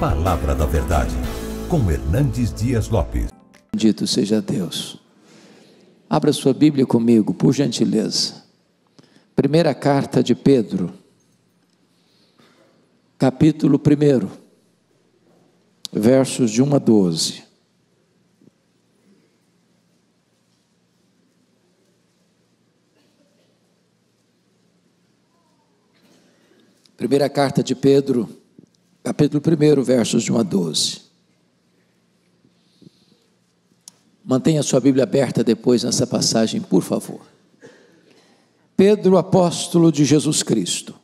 Palavra da Verdade, com Hernandes Dias Lopes. Bendito seja Deus. Abra sua Bíblia comigo, por gentileza. Primeira carta de Pedro, capítulo 1, versos de 1 a 12. Primeira carta de Pedro, capítulo 1, versos de 1 a 12. Mantenha sua Bíblia aberta depois nessa passagem, por favor. Pedro, apóstolo de Jesus Cristo,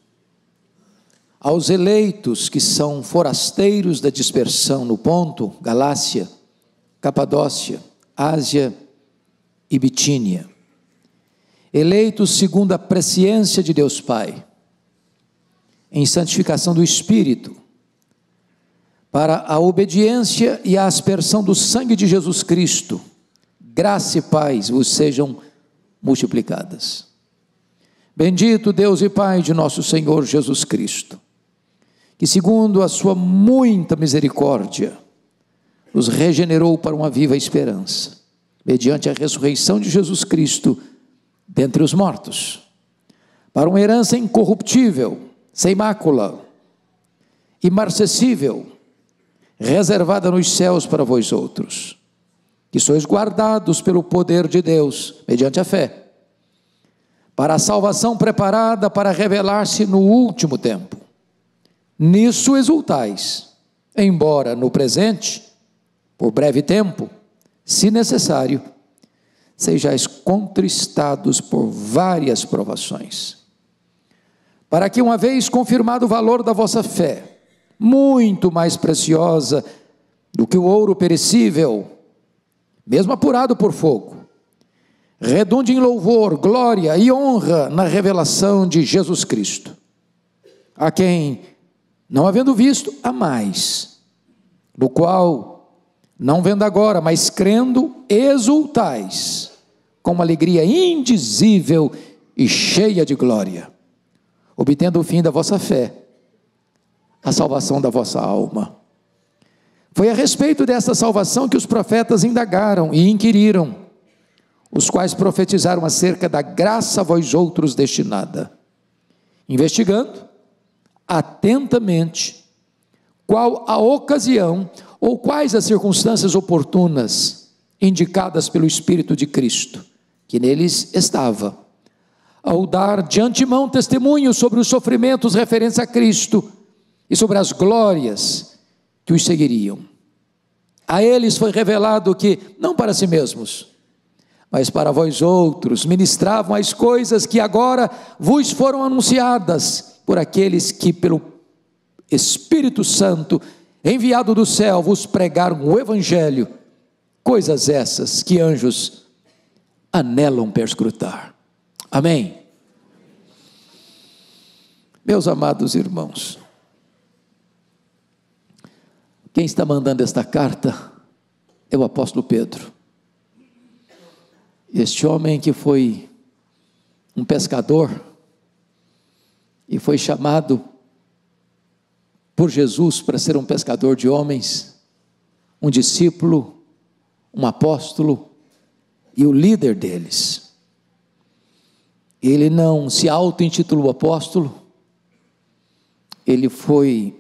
aos eleitos que são forasteiros da dispersão no Ponto, Galácia, Capadócia, Ásia e Bitínia, eleitos segundo a presciência de Deus Pai, em santificação do Espírito, para a obediência e a aspersão do sangue de Jesus Cristo, graça e paz vos sejam multiplicadas. Bendito Deus e Pai de nosso Senhor Jesus Cristo, que segundo a sua muita misericórdia, nos regenerou para uma viva esperança, mediante a ressurreição de Jesus Cristo dentre os mortos, para uma herança incorruptível, sem mácula, imarcessível, reservada nos céus para vós outros, que sois guardados pelo poder de Deus, mediante a fé, para a salvação preparada para revelar-se no último tempo. Nisso exultais, embora no presente, por breve tempo, se necessário, sejais contristados por várias provações, para que, uma vez confirmado o valor da vossa fé, muito mais preciosa do que o ouro perecível, mesmo apurado por fogo, redunde em louvor, glória e honra na revelação de Jesus Cristo, a quem, não havendo visto, amais, no qual, não vendo agora, mas crendo, exultais, com uma alegria indizível e cheia de glória, obtendo o fim da vossa fé, a salvação da vossa alma. Foi a respeito dessa salvação que os profetas indagaram e inquiriram, os quais profetizaram acerca da graça a vós outros destinada, investigando atentamente qual a ocasião ou quais as circunstâncias oportunas indicadas pelo Espírito de Cristo, que neles estava, ao dar de antemão testemunho sobre os sofrimentos referentes a Cristo e sobre as glórias que os seguiriam. A eles foi revelado que, não para si mesmos, mas para vós outros, ministravam as coisas que agora vos foram anunciadas por aqueles que, pelo Espírito Santo, enviado do céu, vos pregaram o Evangelho, coisas essas que anjos anelam perscrutar. Amém? Meus amados irmãos, quem está mandando esta carta é o apóstolo Pedro. Este homem que foi um pescador e foi chamado por Jesus para ser um pescador de homens, um discípulo, um apóstolo e o líder deles. Ele não se auto-intitulou apóstolo, ele foi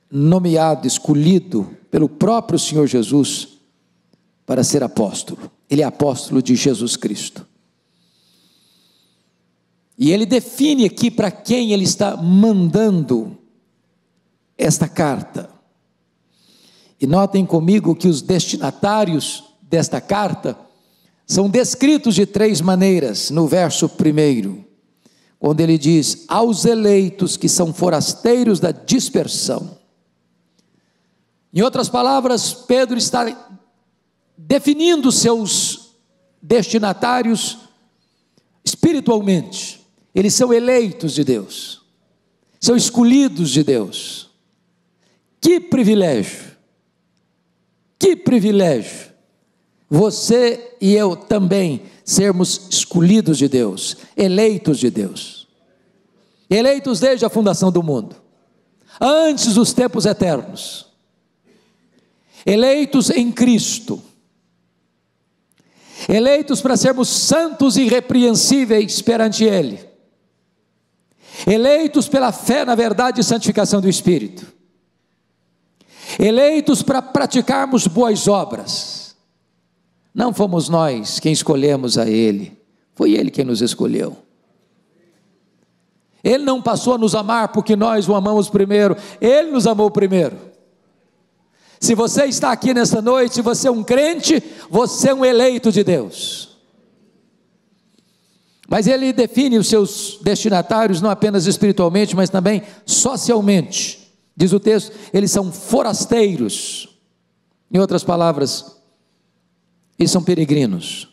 nomeado, escolhido pelo próprio Senhor Jesus para ser apóstolo. Ele é apóstolo de Jesus Cristo. E ele define aqui para quem ele está mandando esta carta. E notem comigo que os destinatários desta carta são descritos de 3 maneiras, no verso 1, quando ele diz, aos eleitos que são forasteiros da dispersão. Em outras palavras, Pedro está definindo seus destinatários espiritualmente. Eles são eleitos de Deus, são escolhidos de Deus. Que privilégio, você e eu também sermos escolhidos de Deus, eleitos de Deus, eleitos desde a fundação do mundo, antes dos tempos eternos, eleitos em Cristo, eleitos para sermos santos e irrepreensíveis perante Ele, eleitos pela fé na verdade e santificação do Espírito, eleitos para praticarmos boas obras. Não fomos nós quem escolhemos a Ele, foi Ele quem nos escolheu. Ele não passou a nos amar porque nós o amamos primeiro, Ele nos amou primeiro. Se você está aqui nessa noite, se você é um crente, você é um eleito de Deus. Mas Ele define os seus destinatários não apenas espiritualmente, mas também socialmente. Diz o texto, eles são forasteiros. Em outras palavras, eles são peregrinos.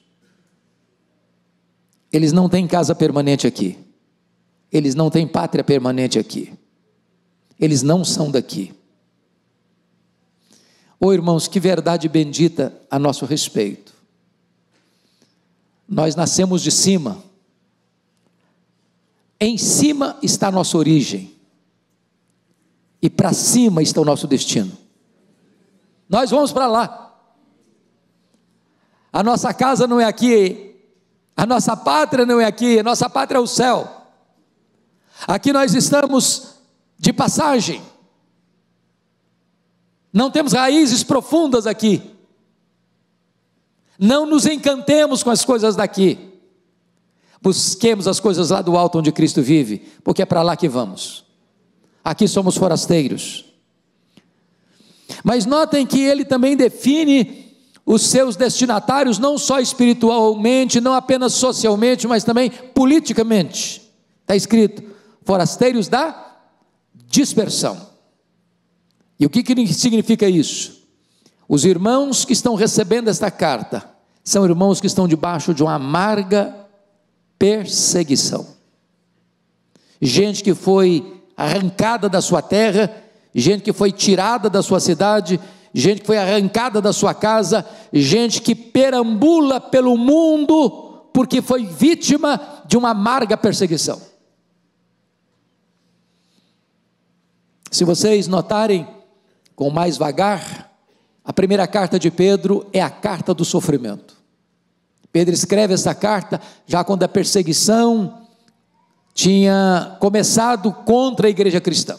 Eles não têm casa permanente aqui. Eles não têm pátria permanente aqui. Eles não são daqui. Oh, irmãos, que verdade bendita a nosso respeito. Nós nascemos de cima. Em cima está a nossa origem. E para cima está o nosso destino. Nós vamos para lá. A nossa casa não é aqui. A nossa pátria não é aqui. A nossa pátria é o céu. Aqui nós estamos de passagem, não temos raízes profundas aqui, não nos encantemos com as coisas daqui, busquemos as coisas lá do alto onde Cristo vive, porque é para lá que vamos. Aqui somos forasteiros. Mas notem que Ele também define os seus destinatários, não só espiritualmente, não apenas socialmente, mas também politicamente. Está escrito, forasteiros da dispersão. E o que significa isso? Os irmãos que estão recebendo esta carta, são irmãos que estão debaixo de uma amarga perseguição. Gente que foi arrancada da sua terra, gente que foi tirada da sua cidade, gente que foi arrancada da sua casa, gente que perambula pelo mundo, porque foi vítima de uma amarga perseguição. Se vocês notarem com mais vagar, a primeira carta de Pedro é a carta do sofrimento. Pedro escreve essa carta já quando a perseguição tinha começado contra a igreja cristã.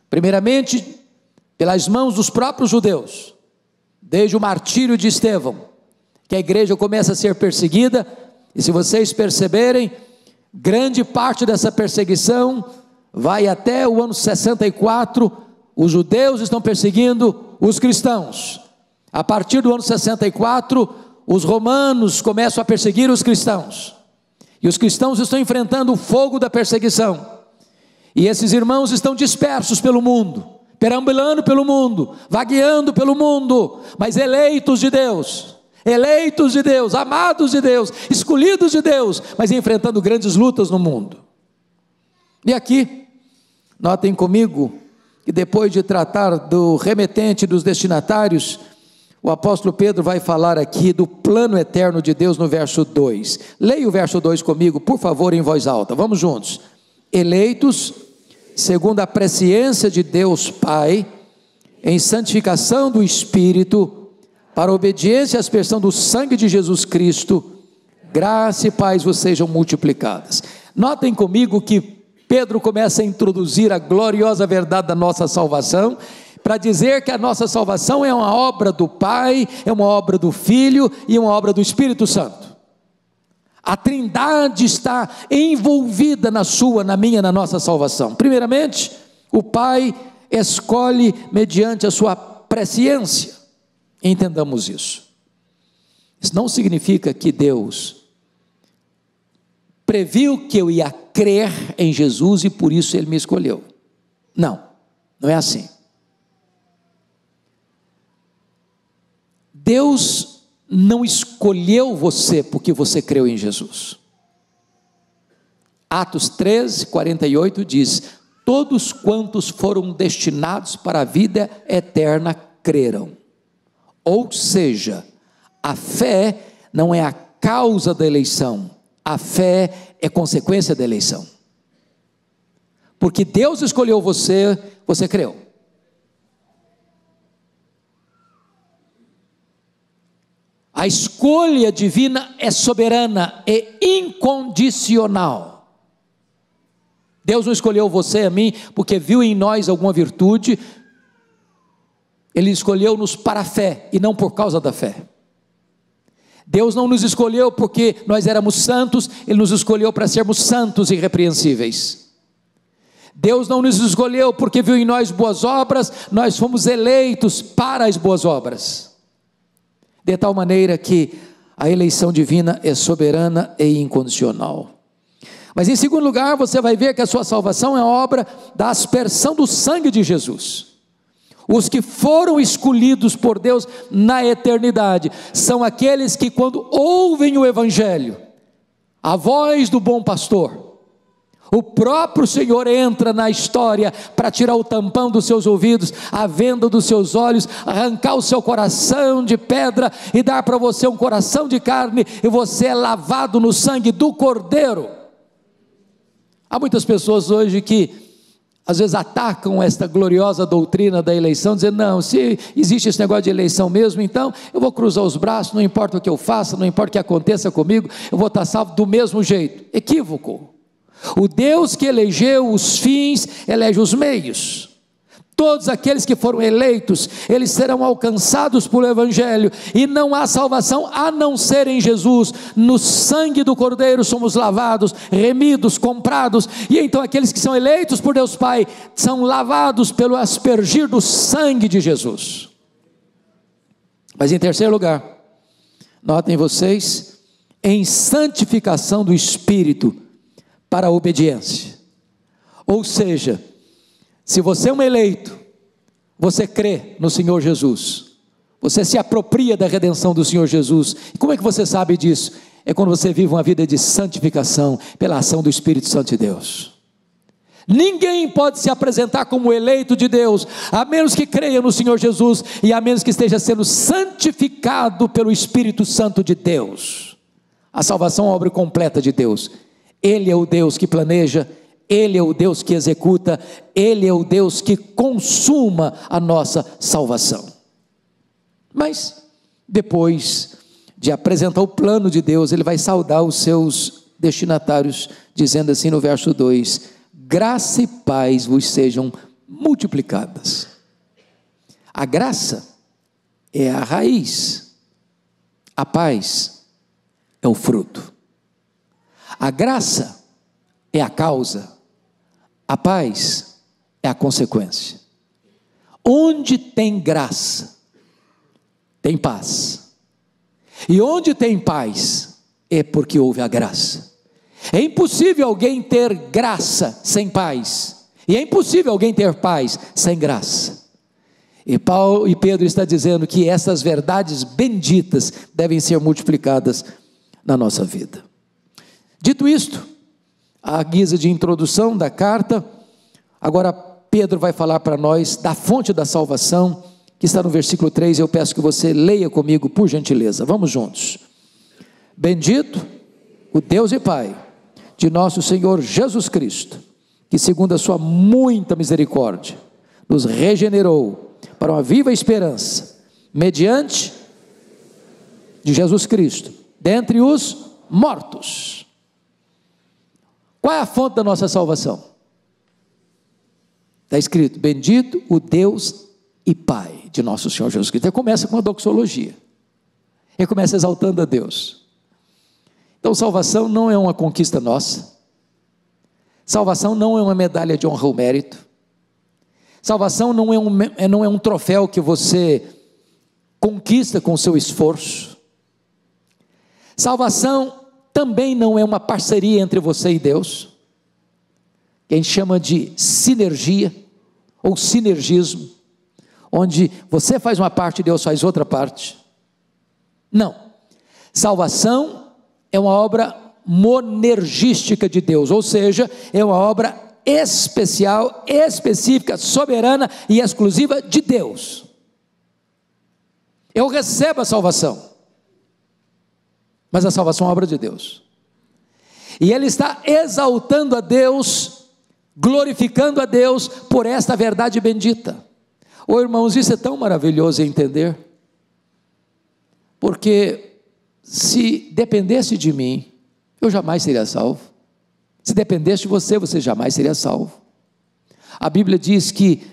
Primeiramente, pelas mãos dos próprios judeus, desde o martírio de Estevão, que a igreja começa a ser perseguida, e se vocês perceberem, grande parte dessa perseguição vai até o ano 64, os judeus estão perseguindo os cristãos. A partir do ano 64, os romanos começam a perseguir os cristãos. E os cristãos estão enfrentando o fogo da perseguição. E esses irmãos estão dispersos pelo mundo, perambulando pelo mundo, vagueando pelo mundo, mas eleitos de Deus, amados de Deus, escolhidos de Deus, mas enfrentando grandes lutas no mundo. E aqui, notem comigo, que depois de tratar do remetente, dos destinatários, o apóstolo Pedro vai falar aqui do plano eterno de Deus no verso 2. Leia o verso 2 comigo, por favor, em voz alta, vamos juntos. Eleitos, segundo a presciência de Deus Pai, em santificação do Espírito, para a obediência à aspersão do sangue de Jesus Cristo, graça e paz vos sejam multiplicadas. Notem comigo que Pedro começa a introduzir a gloriosa verdade da nossa salvação, para dizer que a nossa salvação é uma obra do Pai, é uma obra do Filho e uma obra do Espírito Santo. A Trindade está envolvida na sua, na minha, na nossa salvação. Primeiramente, o Pai escolhe mediante a sua presciência. Entendamos isso. Isso não significa que Deus previu que eu ia crer em Jesus e por isso Ele me escolheu. Não, não é assim. Deus não escolheu você porque você creu em Jesus. Atos 13, 48 diz: todos quantos foram destinados para a vida eterna creram. Ou seja, a fé não é a causa da eleição, a fé é consequência da eleição. Porque Deus escolheu você, você creu. A escolha divina é soberana e incondicional. Deus não escolheu você e a mim porque viu em nós alguma virtude. Ele escolheu-nos para a fé e não por causa da fé. Deus não nos escolheu porque nós éramos santos, Ele nos escolheu para sermos santos e irrepreensíveis. Deus não nos escolheu porque viu em nós boas obras, nós fomos eleitos para as boas obras. De tal maneira que a eleição divina é soberana e incondicional. Mas em segundo lugar, você vai ver que a sua salvação é a obra da aspersão do sangue de Jesus. Os que foram escolhidos por Deus na eternidade, são aqueles que quando ouvem o Evangelho, a voz do bom pastor, o próprio Senhor entra na história para tirar o tampão dos seus ouvidos, a venda dos seus olhos, arrancar o seu coração de pedra e dar para você um coração de carne, e você é lavado no sangue do Cordeiro. Há muitas pessoas hoje que às vezes atacam esta gloriosa doutrina da eleição, dizendo, não, se existe esse negócio de eleição mesmo, então eu vou cruzar os braços, não importa o que eu faça, não importa o que aconteça comigo, eu vou estar salvo do mesmo jeito. Equívoco. O Deus que elegeu os fins, elege os meios. Todos aqueles que foram eleitos, eles serão alcançados pelo Evangelho, e não há salvação a não ser em Jesus. No sangue do Cordeiro somos lavados, remidos, comprados, e então aqueles que são eleitos por Deus Pai, são lavados pelo aspergir do sangue de Jesus. Mas em terceiro lugar, notem vocês, em santificação do Espírito, para a obediência. Ou seja, se você é um eleito, você crê no Senhor Jesus, você se apropria da redenção do Senhor Jesus. E como é que você sabe disso? É quando você vive uma vida de santificação, pela ação do Espírito Santo de Deus. Ninguém pode se apresentar como eleito de Deus, a menos que creia no Senhor Jesus, e a menos que esteja sendo santificado pelo Espírito Santo de Deus. A salvação é uma obra completa de Deus. Ele é o Deus que planeja, Ele é o Deus que executa, Ele é o Deus que consuma a nossa salvação. Mas, depois de apresentar o plano de Deus, Ele vai saudar os seus destinatários, dizendo assim no verso 2, graça e paz vos sejam multiplicadas. A graça é a raiz, a paz é o fruto. A graça é a causa, a paz é a consequência. Onde tem graça, tem paz. E onde tem paz, é porque houve a graça. É impossível alguém ter graça sem paz. E é impossível alguém ter paz sem graça. E Pedro está dizendo que essas verdades benditas devem ser multiplicadas na nossa vida. Dito isto, à guisa de introdução da carta, agora Pedro vai falar para nós da fonte da salvação, que está no versículo 3, eu peço que você leia comigo, por gentileza, vamos juntos. Bendito o Deus e Pai de nosso Senhor Jesus Cristo, que segundo a sua muita misericórdia, nos regenerou para uma viva esperança, mediante de Jesus Cristo, dentre os mortos. Qual é a fonte da nossa salvação? Está escrito, bendito o Deus e Pai de nosso Senhor Jesus Cristo. Ele começa com uma doxologia, ele começa exaltando a Deus. Então salvação não é uma conquista nossa, salvação não é uma medalha de honra ou mérito, salvação não é um troféu que você conquista com o seu esforço, salvação também não é uma parceria entre você e Deus, que a gente chama de sinergia, ou sinergismo, onde você faz uma parte e Deus faz outra parte. Não, salvação é uma obra monergística de Deus, ou seja, é uma obra especial, específica, soberana e exclusiva de Deus. Eu recebo a salvação, mas a salvação é uma obra de Deus, e Ele está exaltando a Deus, glorificando a Deus por esta verdade bendita. Ô irmãos, isso é tão maravilhoso entender. porque se dependesse de mim, eu jamais seria salvo. Se dependesse de você, você jamais seria salvo. A Bíblia diz que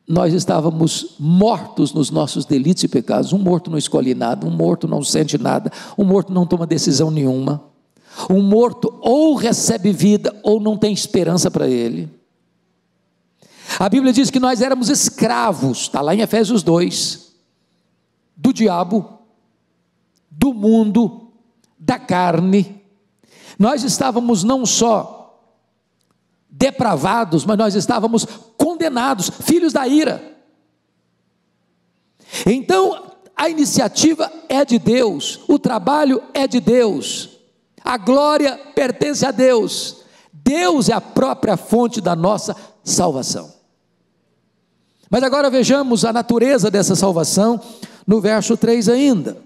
nós estávamos mortos nos nossos delitos e pecados. Um morto não escolhe nada, um morto não sente nada, um morto não toma decisão nenhuma. Um morto ou recebe vida ou não tem esperança para ele. A Bíblia diz que nós éramos escravos, está lá em Efésios 2, do diabo, do mundo, da carne. Nós estávamos não só depravados, mas nós estávamos condenados, filhos da ira. Então, a iniciativa é de Deus, o trabalho é de Deus, a glória pertence a Deus. Deus é a própria fonte da nossa salvação. Mas agora vejamos a natureza dessa salvação, no verso 3 ainda.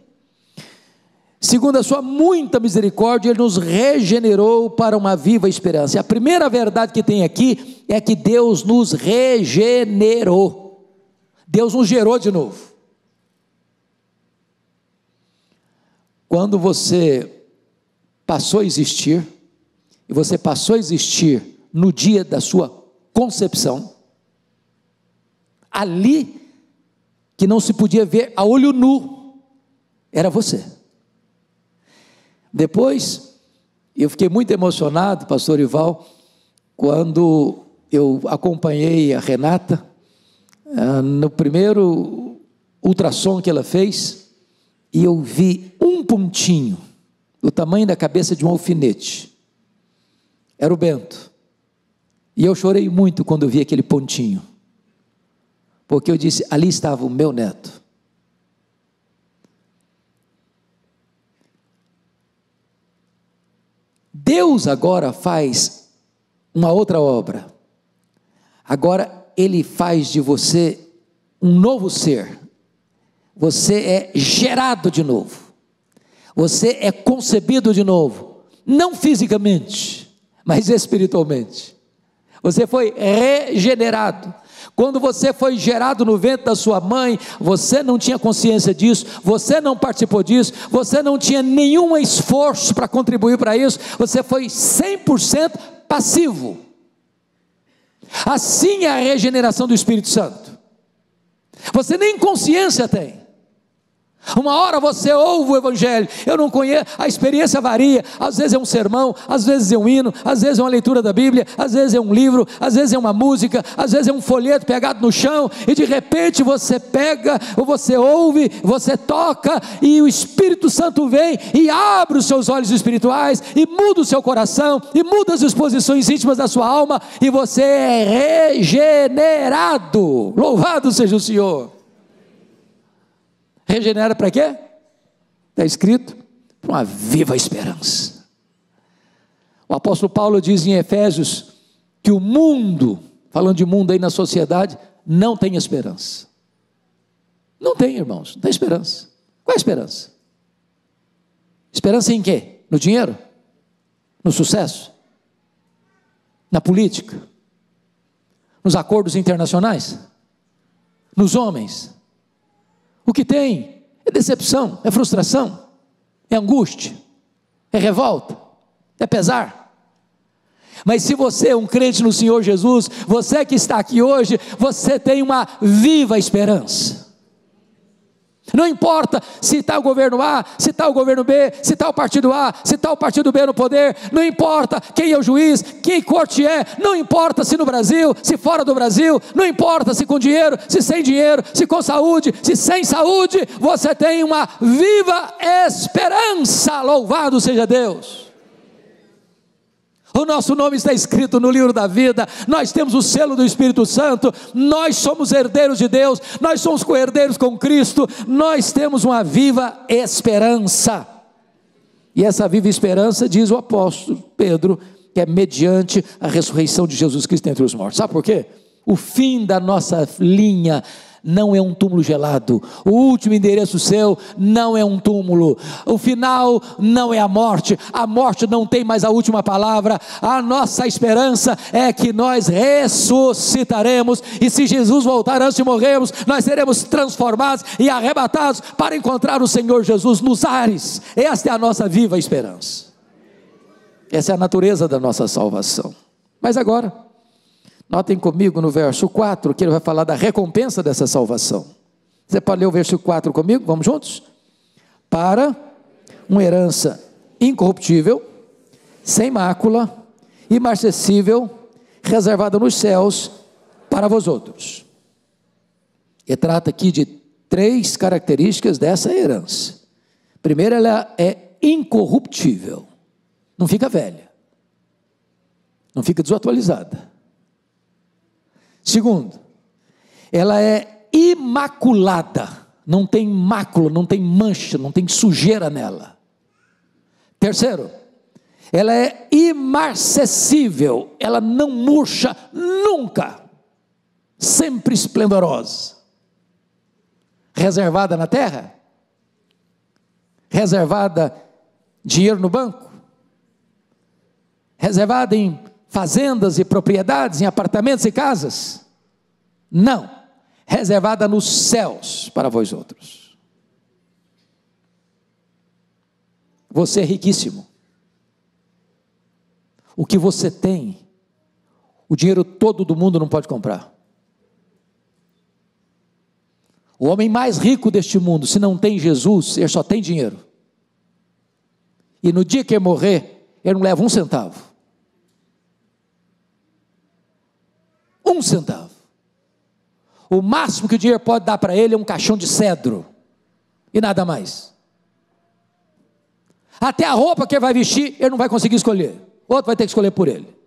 Segundo a sua muita misericórdia, Ele nos regenerou para uma viva esperança. E a primeira verdade que tem aqui é que Deus nos regenerou. Deus nos gerou de novo. Quando você passou a existir, e você passou a existir no dia da sua concepção, ali que não se podia ver a olho nu, era você. Depois, eu fiquei muito emocionado, pastor Ival, quando eu acompanhei a Renata, no primeiro ultrassom que ela fez, e eu vi um pontinho, do tamanho da cabeça de um alfinete. Era o Bento. E eu chorei muito quando eu vi aquele pontinho, porque eu disse, ali estava o meu neto. Deus agora faz uma outra obra. Agora Ele faz de você um novo ser. Você é gerado de novo. Você é concebido de novo. Não fisicamente, mas espiritualmente. Você foi regenerado. Quando você foi gerado no ventre da sua mãe, você não tinha consciência disso, você não participou disso, você não tinha nenhum esforço para contribuir para isso, você foi 100% passivo. Assim é a regeneração do Espírito Santo. Você nem consciência tem. Uma hora você ouve o Evangelho, eu não conheço, a experiência varia, às vezes é um sermão, às vezes é um hino, às vezes é uma leitura da Bíblia, às vezes é um livro, às vezes é uma música, às vezes é um folheto pegado no chão, e de repente você pega, ou você ouve, você toca, e o Espírito Santo vem e abre os seus olhos espirituais, e muda o seu coração, e muda as disposições íntimas da sua alma, e você é regenerado. Louvado seja o Senhor. Regenera para quê? Está escrito, para uma viva esperança. O apóstolo Paulo diz em Efésios, que o mundo, falando de mundo aí na sociedade, não tem esperança. Não tem, irmãos, não tem esperança. Qual é a esperança? Esperança em quê? No dinheiro? No sucesso? Na política? Nos acordos internacionais? Nos homens? O que tem é decepção, é frustração, é angústia, é revolta, é pesar. Mas se você é um crente no Senhor Jesus, você que está aqui hoje, você tem uma viva esperança. Não importa se está o governo A, se está o governo B, se está o partido A, se está o partido B no poder, não importa quem é o juiz, quem corte é, não importa se no Brasil, se fora do Brasil, não importa se com dinheiro, se sem dinheiro, se com saúde, se sem saúde, você tem uma viva esperança, louvado seja Deus. O nosso nome está escrito no livro da vida, nós temos o selo do Espírito Santo, nós somos herdeiros de Deus, nós somos co-herdeiros com Cristo, nós temos uma viva esperança. E essa viva esperança, diz o apóstolo Pedro, que é mediante a ressurreição de Jesus Cristo entre os mortos. Sabe por quê? O fim da nossa linha não é um túmulo gelado. O último endereço seu não é um túmulo. O final não é a morte não tem mais a última palavra. A nossa esperança é que nós ressuscitaremos, e se Jesus voltar antes de morrermos, nós seremos transformados e arrebatados para encontrar o Senhor Jesus nos ares. Esta é a nossa viva esperança. Essa é a natureza da nossa salvação. Mas agora, notem comigo no verso 4, que ele vai falar da recompensa dessa salvação. Você pode ler o verso 4 comigo? Vamos juntos? Para uma herança incorruptível, sem mácula, imarcessível, reservada nos céus para vós outros. Ele trata aqui de 3 características dessa herança. Primeiro, ela é incorruptível, não fica velha, não fica desatualizada. Segundo, ela é imaculada, não tem mácula, não tem mancha, não tem sujeira nela. Terceiro, ela é imarcessível, ela não murcha nunca, sempre esplendorosa. Reservada na terra? Reservada dinheiro no banco? Reservada em fazendas e propriedades, em apartamentos e casas? Não, reservada nos céus para vós outros. Você é riquíssimo. O que você tem, o dinheiro todo do mundo não pode comprar. O homem mais rico deste mundo, se não tem Jesus, ele só tem dinheiro. E no dia que ele morrer, ele não leva 1 centavo. 1 centavo. O máximo que o dinheiro pode dar para ele é um caixão de cedro, e nada mais. Até a roupa que ele vai vestir, ele não vai conseguir escolher, outro vai ter que escolher por ele.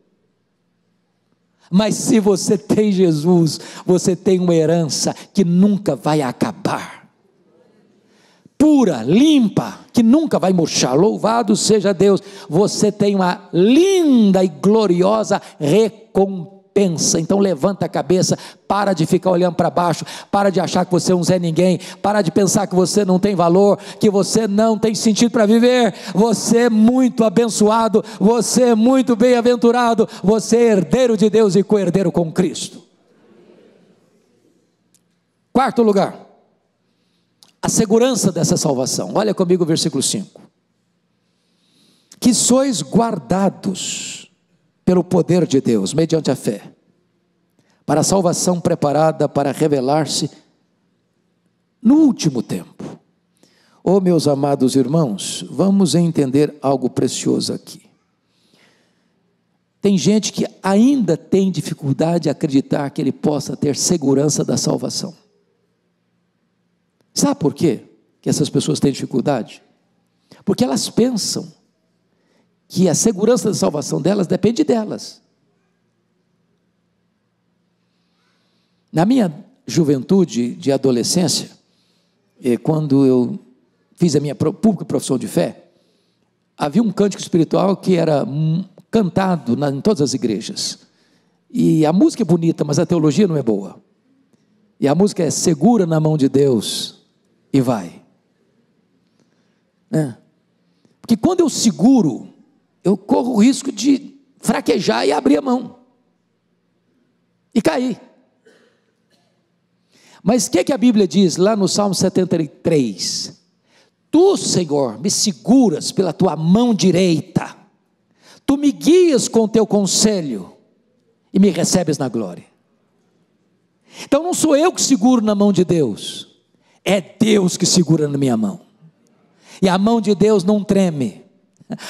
Mas se você tem Jesus, você tem uma herança que nunca vai acabar, pura, limpa, que nunca vai murchar. Louvado seja Deus. Você tem uma linda e gloriosa recompensa. Então levanta a cabeça, para de ficar olhando para baixo, para de achar que você é um Zé Ninguém, para de pensar que você não tem valor, que você não tem sentido para viver. Você é muito abençoado, você é muito bem-aventurado, você é herdeiro de Deus e co-herdeiro com Cristo. Quarto lugar, a segurança dessa salvação. Olha comigo o versículo 5. Que sois guardados pelo poder de Deus, mediante a fé, para a salvação preparada para revelar-se no último tempo. Oh, meus amados irmãos, vamos entender algo precioso aqui. Tem gente que ainda tem dificuldade de acreditar que ele possa ter segurança da salvação. Sabe por quê que essas pessoas têm dificuldade? Porque elas pensam que a segurança da salvação delas depende delas. Na minha juventude de adolescência, quando eu fiz a minha pública profissão de fé, havia um cântico espiritual que era cantado em todas as igrejas. E a música é bonita, mas a teologia não é boa. E a música é: segura na mão de Deus e vai. Porque quando eu seguro, eu corro o risco de fraquejar e abrir a mão e cair. Mas o que a Bíblia diz lá no Salmo 73? Tu, Senhor, me seguras pela tua mão direita, tu me guias com o teu conselho e me recebes na glória. Então não sou eu que seguro na mão de Deus, é Deus que segura na minha mão. E a mão de Deus não treme,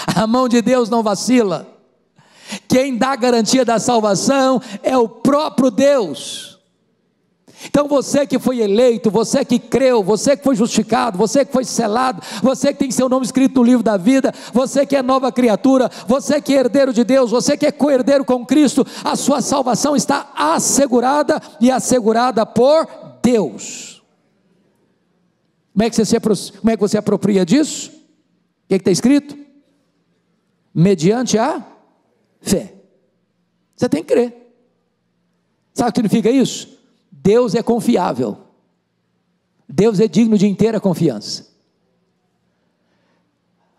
a mão de Deus não vacila. Quem dá a garantia da salvação é o próprio Deus. Então você que foi eleito, você que creu, você que foi justificado, você que foi selado, você que tem seu nome escrito no livro da vida, você que é nova criatura, você que é herdeiro de Deus, você que é co-herdeiro com Cristo, a sua salvação está assegurada e assegurada por Deus. Como é que você apropria disso? O que está escrito? Mediante a fé. Você tem que crer. Sabe o que significa isso? Deus é confiável. Deus é digno de inteira confiança.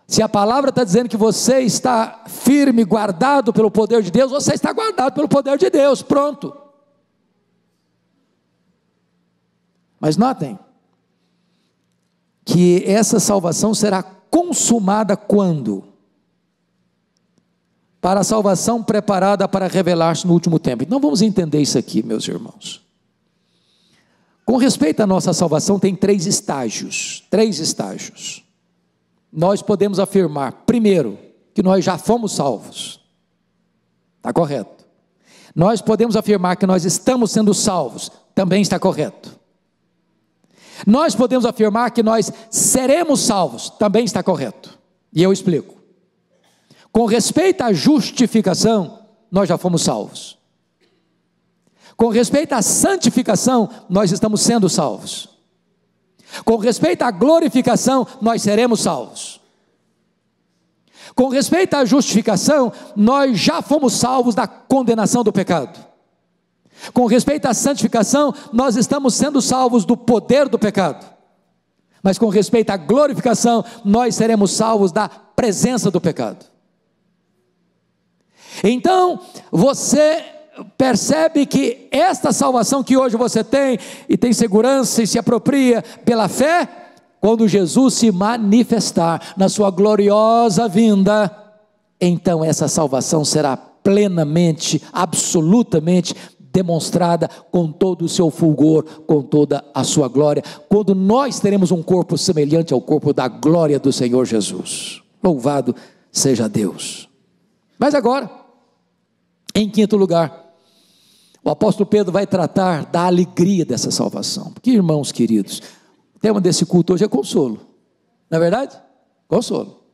Se a palavra está dizendo que você está firme, guardado pelo poder de Deus, você está guardado pelo poder de Deus, pronto. Mas notem, que essa salvação será consumada quando? Para a salvação preparada para revelar-se no último tempo. Então vamos entender isso aqui, meus irmãos. Com respeito à nossa salvação, tem três estágios. Nós podemos afirmar, primeiro, que nós já fomos salvos. Está correto. Nós podemos afirmar que nós estamos sendo salvos. Também está correto. Nós podemos afirmar que nós seremos salvos, também está correto, e eu explico. Com respeito à justificação, nós já fomos salvos. Com respeito à santificação, nós estamos sendo salvos. Com respeito à glorificação, nós seremos salvos. Com respeito à justificação, nós já fomos salvos da condenação do pecado. Com respeito à santificação, nós estamos sendo salvos do poder do pecado. Mas com respeito à glorificação, nós seremos salvos da presença do pecado. Então, você percebe que esta salvação que hoje você tem, e tem segurança e se apropria pela fé, quando Jesus se manifestar na sua gloriosa vinda, então essa salvação será plenamente, absolutamente demonstrada com todo o seu fulgor, com toda a sua glória, quando nós teremos um corpo semelhante ao corpo da glória do Senhor Jesus. Louvado seja Deus. Mas agora, em quinto lugar, o apóstolo Pedro vai tratar da alegria dessa salvação, porque, irmãos queridos, o tema desse culto hoje é consolo, não é verdade? Consolo.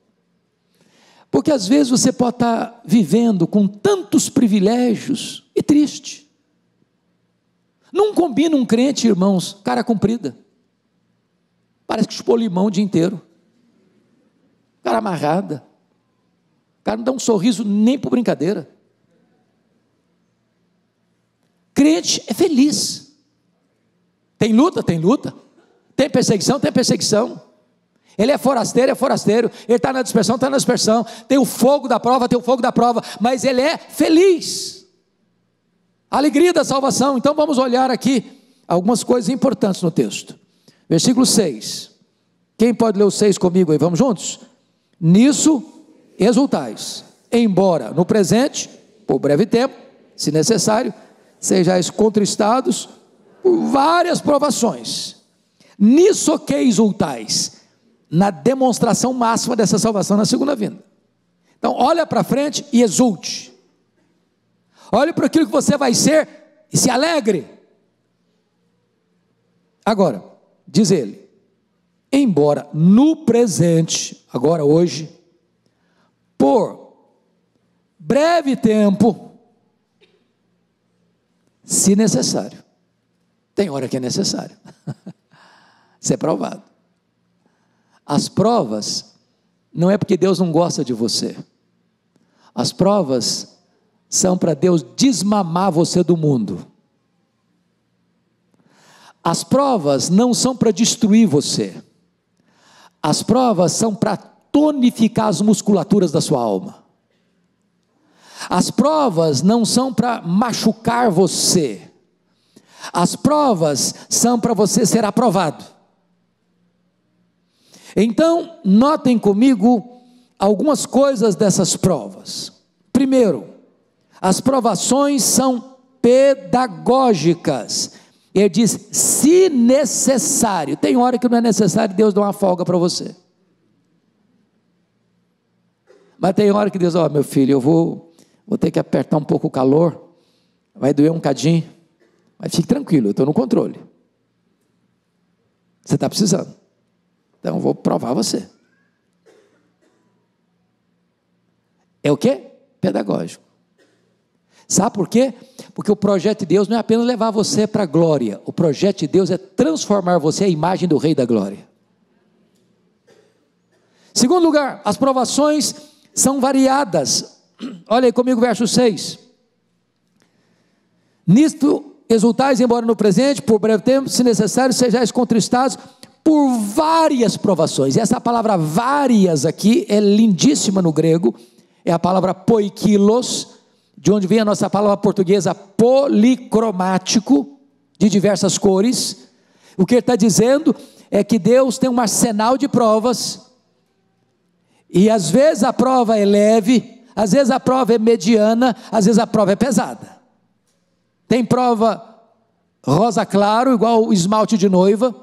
Porque às vezes você pode estar vivendo com tantos privilégios e triste. Não combina um crente, irmãos, cara comprida, parece que chupou limão o dia inteiro, cara amarrada, cara não dá um sorriso nem por brincadeira. Crente é feliz, tem luta, tem perseguição, ele é forasteiro, ele está na dispersão, tem o fogo da prova, mas ele é feliz. A alegria da salvação. Então vamos olhar aqui algumas coisas importantes no texto. Versículo 6. Quem pode ler o 6 comigo aí? Vamos juntos? Nisso exultais, embora no presente, por breve tempo, se necessário, sejais contristados por várias provações. Nisso que exultais, na demonstração máxima dessa salvação na segunda vinda. Então olha para frente e exulte. Olhe para aquilo que você vai ser e se alegre. Agora, diz ele, embora no presente, agora hoje, por breve tempo, se necessário, tem hora que é necessário, ser provado. As provas, não é porque Deus não gosta de você, as provas são para Deus desmamar você do mundo. As provas não são para destruir você, as provas são para tonificar as musculaturas da sua alma. As provas não são para machucar você, as provas são para você ser aprovado. Então, notem comigo algumas coisas dessas provas. Primeiro, as provações são pedagógicas. Ele diz, se necessário. Tem hora que não é necessário, Deus dá uma folga para você. Mas tem hora que Deus, meu filho, eu vou ter que apertar um pouco o calor, vai doer um cadinho, mas fique tranquilo, eu estou no controle. Você está precisando. Então eu vou provar você. É o quê? Pedagógico. Sabe por quê? Porque o projeto de Deus não é apenas levar você para a glória, o projeto de Deus é transformar você à imagem do Rei da Glória. Segundo lugar, as provações são variadas. Olha aí comigo o verso 6. Nisto exultais, embora no presente, por breve tempo, se necessário, sejais contristados por várias provações. E essa palavra várias aqui é lindíssima no grego, é a palavra poikilos, de onde vem a nossa palavra portuguesa policromático, de diversas cores. O que ele está dizendo é que Deus tem um arsenal de provas, e às vezes a prova é leve, às vezes a prova é mediana, às vezes a prova é pesada. Tem prova rosa claro, igual o esmalte de noiva,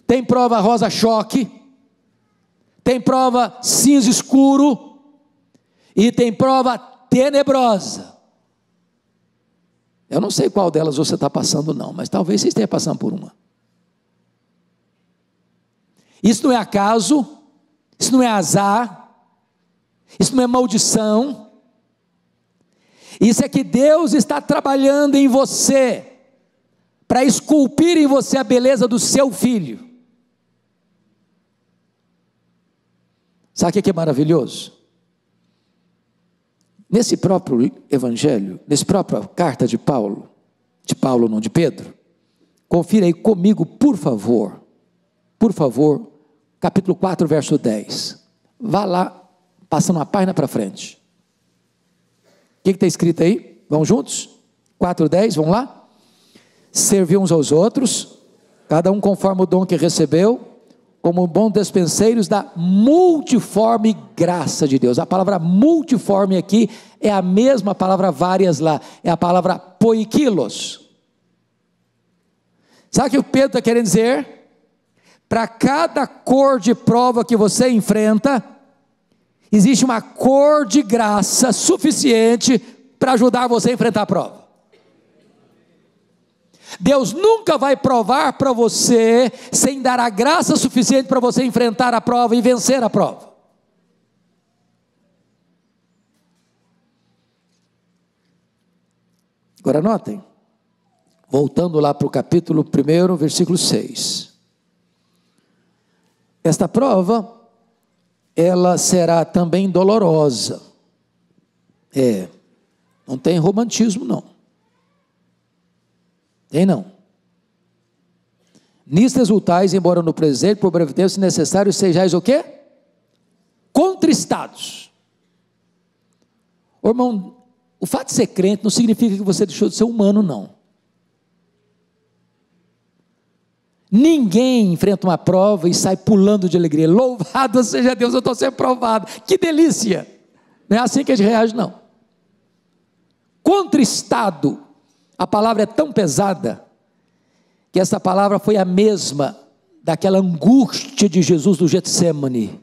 tem prova rosa choque, tem prova cinza escuro, e tem prova tenebrosa. Eu não sei qual delas você está passando não, mas talvez você esteja passando por uma. Isso não é acaso, isso não é azar, isso não é maldição, isso é que Deus está trabalhando em você, para esculpir em você a beleza do seu filho. Sabe o que é maravilhoso? Nesse próprio evangelho, nessa própria carta de Paulo não, de Pedro, confira aí comigo, por favor, capítulo 4, verso 10, vá lá, passando uma página para frente. O que está escrito aí? Vamos juntos? 4:10, vamos lá? Servir uns aos outros, cada um conforme o dom que recebeu, como bons despenseiros da multiforme graça de Deus. A palavra multiforme aqui é a mesma palavra várias lá, é a palavra poikilos. Sabe o que o Pedro está querendo dizer? Para cada cor de prova que você enfrenta, existe uma cor de graça suficiente para ajudar você a enfrentar a prova. Deus nunca vai provar para você sem dar a graça suficiente para você enfrentar a prova e vencer a prova. Agora notem, voltando lá para o capítulo 1, versículo 6. Esta prova, ela será também dolorosa. Não tem romantismo não. Tem não. Nisto exultais, embora no presente, por breve tempo, se necessário, sejais o quê? Contristados. Ô, irmão, o fato de ser crente não significa que você deixou de ser humano, não. Ninguém enfrenta uma prova e sai pulando de alegria. Louvado seja Deus, eu estou sendo provado. Que delícia! Não é assim que a gente reage, não. Contristado. A palavra é tão pesada, que essa palavra foi a mesma daquela angústia de Jesus no Getsemane.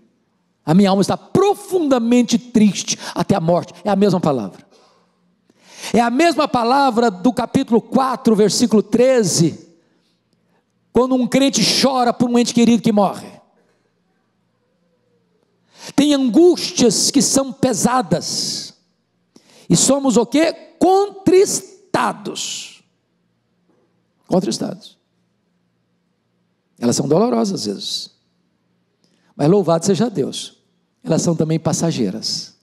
A minha alma está profundamente triste até a morte. É a mesma palavra. É a mesma palavra do capítulo 4, versículo 13, quando um crente chora por um ente querido que morre. Tem angústias que são pesadas, e somos o quê? Contristados. Elas são dolorosas às vezes, mas louvado seja Deus, elas são também passageiras.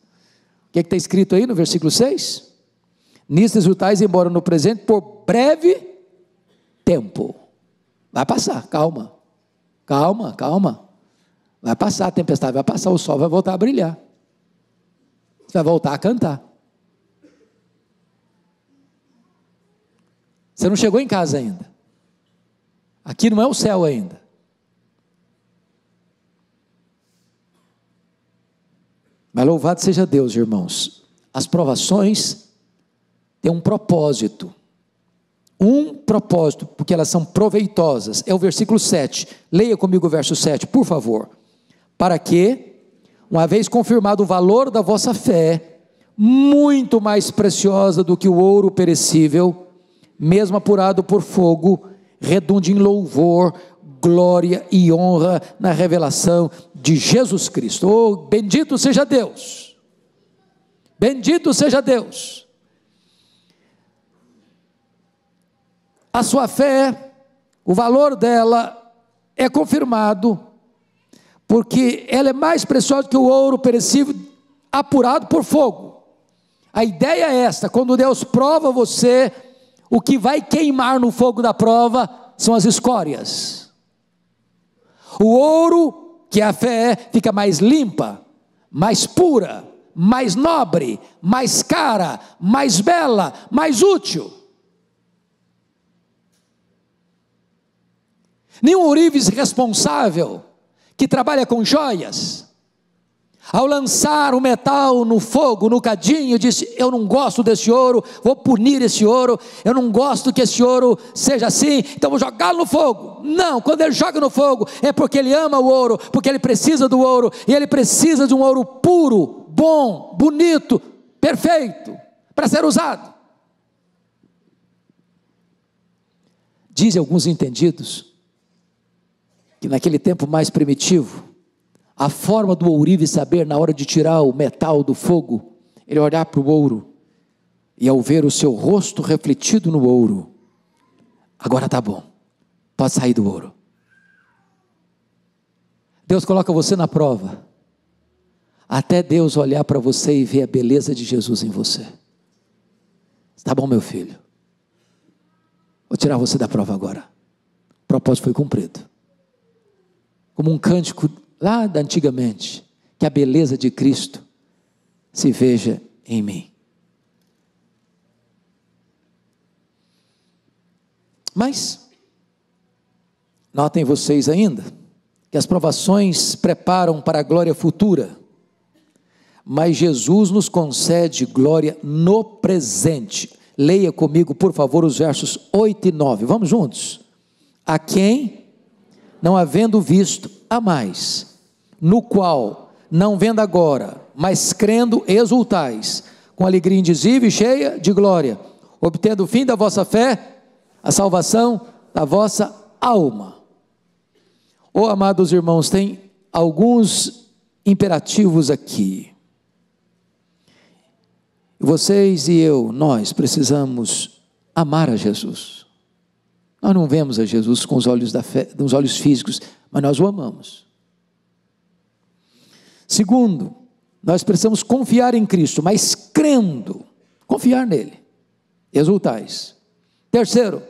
O que está escrito aí no versículo 6? Nisto exultais, embora no presente, por breve tempo. Vai passar, calma, vai passar a tempestade, vai passar, o sol vai voltar a brilhar, você vai voltar a cantar. Você não chegou em casa ainda. Aqui não é o céu ainda. Mas louvado seja Deus, irmãos. As provações têm um propósito. Porque elas são proveitosas. É o versículo 7. Leia comigo o verso 7, por favor. Para que, uma vez confirmado o valor da vossa fé, muito mais preciosa do que o ouro perecível, mesmo apurado por fogo, redunde em louvor, glória e honra na revelação de Jesus Cristo. Oh, bendito seja Deus! Bendito seja Deus! A sua fé, o valor dela é confirmado, porque ela é mais preciosa que o ouro perecível apurado por fogo. A ideia é esta: quando Deus prova você, o que vai queimar no fogo da prova são as escórias. O ouro, que é a fé, fica mais limpa, mais pura, mais nobre, mais cara, mais bela, mais útil. Nenhum ourives responsável que trabalha com joias, ao lançar o metal no fogo, no cadinho, disse: eu não gosto desse ouro, vou punir esse ouro, eu não gosto que esse ouro seja assim, então vou jogá-lo no fogo. Não, quando ele joga no fogo, é porque ele ama o ouro, porque ele precisa do ouro, e ele precisa de um ouro puro, bom, bonito, perfeito, para ser usado. Dizem alguns entendidos, que naquele tempo mais primitivo, a forma do ourive saber na hora de tirar o metal do fogo, ele olhar para o ouro, e ao ver o seu rosto refletido no ouro, agora está bom, pode sair do ouro. Deus coloca você na prova, até Deus olhar para você e ver a beleza de Jesus em você. Está bom, meu filho, vou tirar você da prova agora, o propósito foi cumprido. Como um cântico lá da antigamente, que a beleza de Cristo se veja em mim. Mas, notem vocês ainda, que as provações preparam para a glória futura, mas Jesus nos concede glória no presente. Leia comigo, por favor, os versos 8 e 9, vamos juntos. A quem, não havendo visto, há mais, no qual, não vendo agora, mas crendo, exultais, com alegria indizível e cheia de glória, obtendo o fim da vossa fé, a salvação da vossa alma. Oh, amados irmãos, tem alguns imperativos aqui. Vocês e eu, nós precisamos amar a Jesus. Nós não vemos a Jesus com os olhos da fé, com os olhos físicos, mas nós o amamos. Segundo, nós precisamos confiar em Cristo, mas crendo, confiar nele, exultais. Terceiro,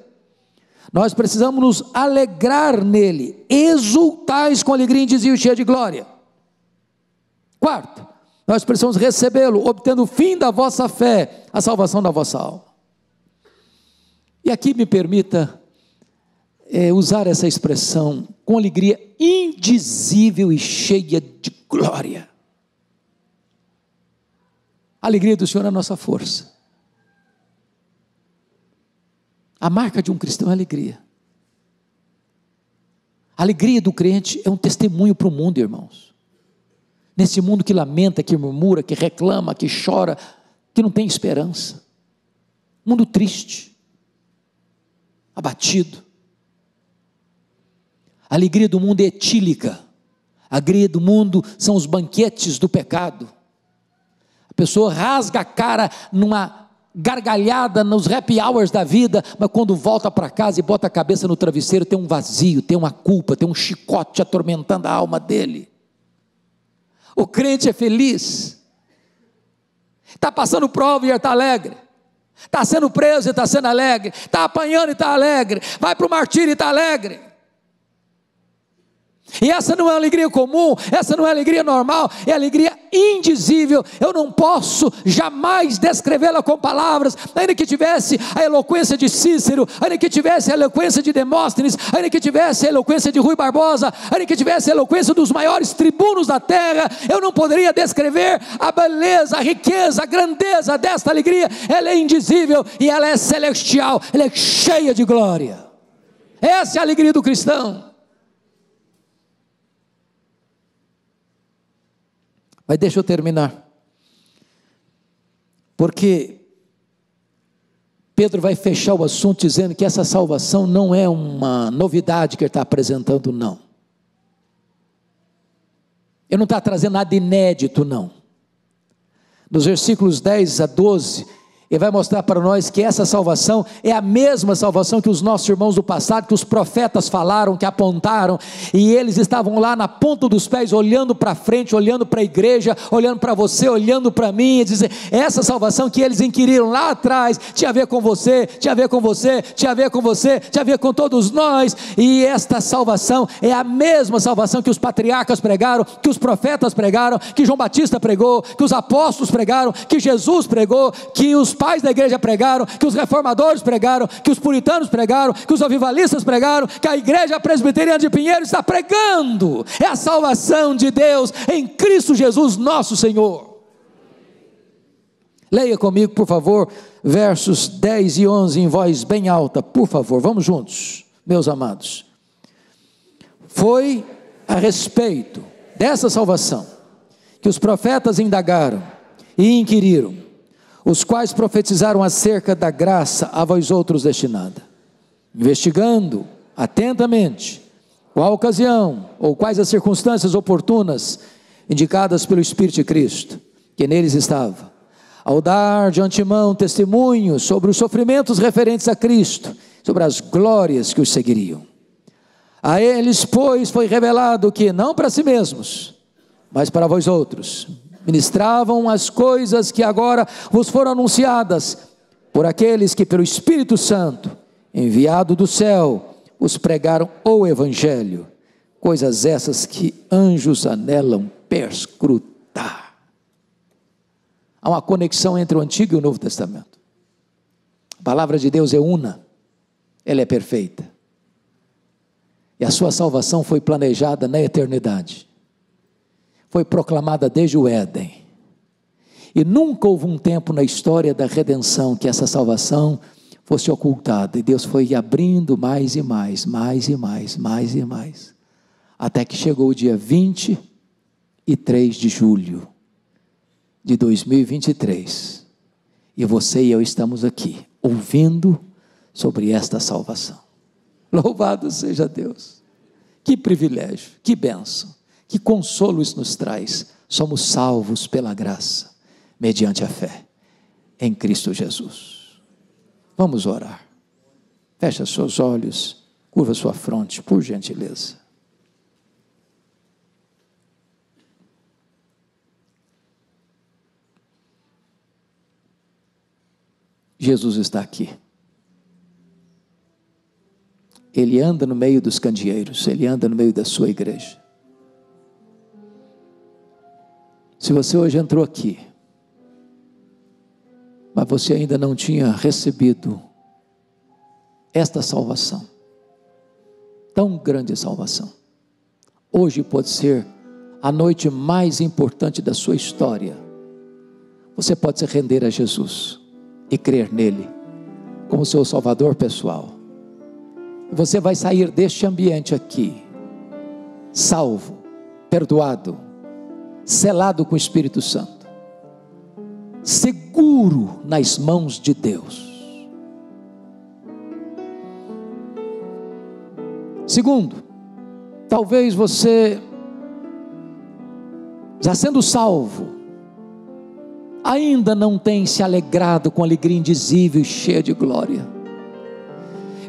nós precisamos nos alegrar nele, exultais com alegria indizível e cheia de glória. Quarto, nós precisamos recebê-lo, obtendo o fim da vossa fé, a salvação da vossa alma. E aqui me permita usar essa expressão, com alegria indizível e cheia de glória. A alegria do Senhor é a nossa força. A marca de um cristão é a alegria. A alegria do crente é um testemunho para o mundo, irmãos. Nesse mundo que lamenta, que murmura, que reclama, que chora, que não tem esperança. Mundo triste, abatido. A alegria do mundo é etílica. A alegria do mundo são os banquetes do pecado. A pessoa rasga a cara numa gargalhada nos happy hours da vida, mas quando volta para casa e bota a cabeça no travesseiro, tem um vazio, tem uma culpa, tem um chicote atormentando a alma dele. O crente é feliz, está passando prova e está alegre, está sendo preso e está sendo alegre, está apanhando e está alegre, vai para o martírio e está alegre. E essa não é alegria comum, essa não é alegria normal, é alegria indizível. Eu não posso jamais descrevê-la com palavras, ainda que tivesse a eloquência de Cícero, ainda que tivesse a eloquência de Demóstenes, ainda que tivesse a eloquência de Rui Barbosa, ainda que tivesse a eloquência dos maiores tribunos da terra, eu não poderia descrever a beleza, a riqueza, a grandeza desta alegria. Ela é indizível e ela é celestial, ela é cheia de glória. Essa é a alegria do cristão. Mas deixa eu terminar, porque Pedro vai fechar o assunto dizendo que essa salvação não é uma novidade que ele está apresentando, não. Ele não está trazendo nada inédito, não. Nos versículos 10 a 12, e vai mostrar para nós que essa salvação é a mesma salvação que os nossos irmãos do passado, que os profetas falaram, que apontaram, e eles estavam lá na ponta dos pés, olhando para frente, olhando para a igreja, olhando para você, olhando para mim, e dizer, essa salvação que eles inquiriram lá atrás, tinha a ver com você, tinha a ver com você, tinha a ver com você, tinha a ver com todos nós, e esta salvação é a mesma salvação que os patriarcas pregaram, que os profetas pregaram, que João Batista pregou, que os apóstolos pregaram, que Jesus pregou, que os pais da igreja pregaram, que os reformadores pregaram, que os puritanos pregaram, que os avivalistas pregaram, que a igreja presbiteriana de Pinheiro está pregando. É a salvação de Deus em Cristo Jesus nosso Senhor. Leia comigo, por favor, versos 10 e 11 em voz bem alta, por favor, vamos juntos, meus amados. Foi a respeito dessa salvação que os profetas indagaram e inquiriram, os quais profetizaram acerca da graça a vós outros destinada, investigando atentamente qual ocasião ou quais as circunstâncias oportunas indicadas pelo Espírito de Cristo, que neles estava, ao dar de antemão testemunho sobre os sofrimentos referentes a Cristo, sobre as glórias que os seguiriam. A eles, pois, foi revelado que, não para si mesmos, mas para vós outros, ministravam as coisas que agora vos foram anunciadas, por aqueles que pelo Espírito Santo, enviado do céu, os pregaram o Evangelho, coisas essas que anjos anelam perscrutar. Há uma conexão entre o Antigo e o Novo Testamento. A palavra de Deus é una, ela é perfeita, e a sua salvação foi planejada na eternidade, foi proclamada desde o Éden, e nunca houve um tempo na história da redenção que essa salvação fosse ocultada, e Deus foi abrindo mais e mais, mais e mais, mais e mais, até que chegou o dia 23 de julho de 2023, e você e eu estamos aqui, ouvindo sobre esta salvação. Louvado seja Deus, que privilégio, que bênção, que consolo isso nos traz. Somos salvos pela graça, mediante a fé em Cristo Jesus. Vamos orar. Feche seus olhos, curva sua fronte, por gentileza. Jesus está aqui. Ele anda no meio dos candeeiros, Ele anda no meio da sua igreja. Se você hoje entrou aqui, mas você ainda não tinha recebido esta salvação, tão grande salvação, hoje pode ser a noite mais importante da sua história. Você pode se render a Jesus e crer nele como seu Salvador pessoal. Você vai sair deste ambiente aqui, salvo, perdoado, selado com o Espírito Santo, seguro nas mãos de Deus. Segundo, talvez você, já sendo salvo, ainda não tenha se alegrado com alegria indizível e cheia de glória,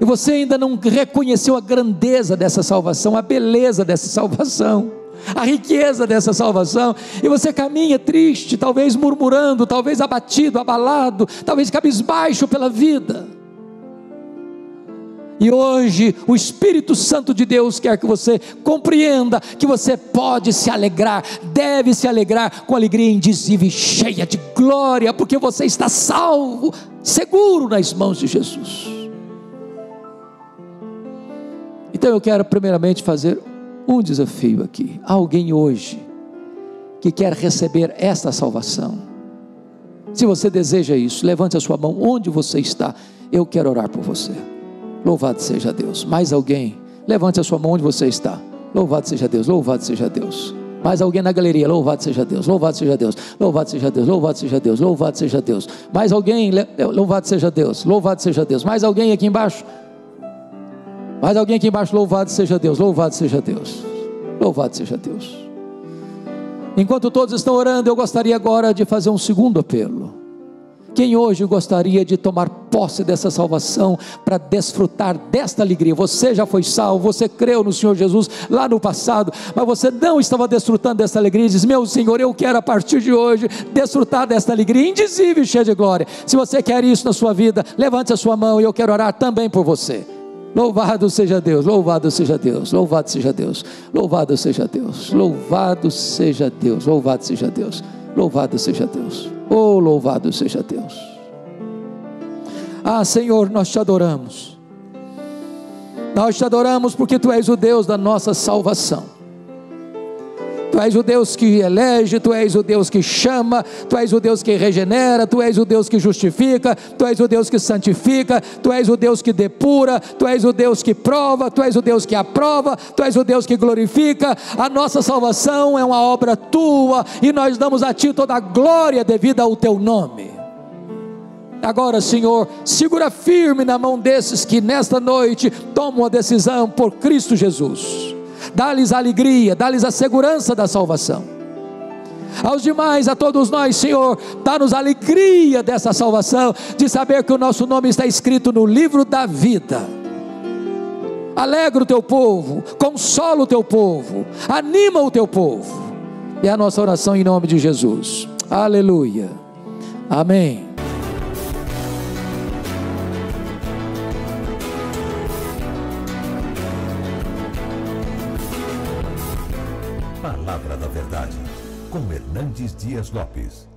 e você ainda não reconheceu a grandeza dessa salvação, a beleza dessa salvação, a riqueza dessa salvação, e você caminha triste, talvez murmurando, talvez abatido, abalado, talvez cabisbaixo pela vida. E hoje o Espírito Santo de Deus quer que você compreenda que você pode se alegrar, deve se alegrar com alegria indizível e cheia de glória, porque você está salvo, seguro nas mãos de Jesus. Então eu quero primeiramente fazer um desafio aqui. Há alguém hoje que quer receber esta salvação? Se você deseja isso, levante a sua mão onde você está, eu quero orar por você. Louvado seja Deus. Mais alguém? Levante a sua mão onde você está. Louvado seja Deus, louvado seja Deus. Mais alguém na galeria? Louvado seja Deus, louvado seja Deus, louvado seja Deus, louvado seja Deus, louvado seja Deus. Mais alguém? Louvado seja Deus, louvado seja Deus. Mais alguém aqui embaixo? Mais alguém aqui embaixo? Louvado seja Deus, louvado seja Deus, louvado seja Deus. Enquanto todos estão orando, eu gostaria agora de fazer um segundo apelo. Quem hoje gostaria de tomar posse dessa salvação para desfrutar desta alegria? Você já foi salvo, você creu no Senhor Jesus lá no passado, mas você não estava desfrutando dessa alegria, e diz: meu Senhor, eu quero a partir de hoje desfrutar desta alegria indizível e cheia de glória. Se você quer isso na sua vida, levante a sua mão e eu quero orar também por você. Louvado seja Deus, louvado seja Deus, louvado seja Deus, louvado seja Deus, louvado seja Deus, louvado seja Deus, louvado seja Deus, oh, louvado seja Deus. Ah, Senhor, nós te adoramos porque Tu és o Deus da nossa salvação. Tu és o Deus que elege, Tu és o Deus que chama, Tu és o Deus que regenera, Tu és o Deus que justifica, Tu és o Deus que santifica, Tu és o Deus que depura, Tu és o Deus que prova, Tu és o Deus que aprova, Tu és o Deus que glorifica. A nossa salvação é uma obra Tua e nós damos a Ti toda a glória devida ao Teu nome. Agora, Senhor, segura firme na mão desses que nesta noite tomam a decisão por Cristo Jesus. Dá-lhes a alegria, dá-lhes a segurança da salvação. Aos demais, a todos nós, Senhor, dá-nos a alegria dessa salvação, de saber que o nosso nome está escrito no livro da vida. Alegra o Teu povo, consola o Teu povo, anima o Teu povo. É a nossa oração em nome de Jesus. Aleluia. Amém. Palavra da Verdade, com Hernandes Dias Lopes.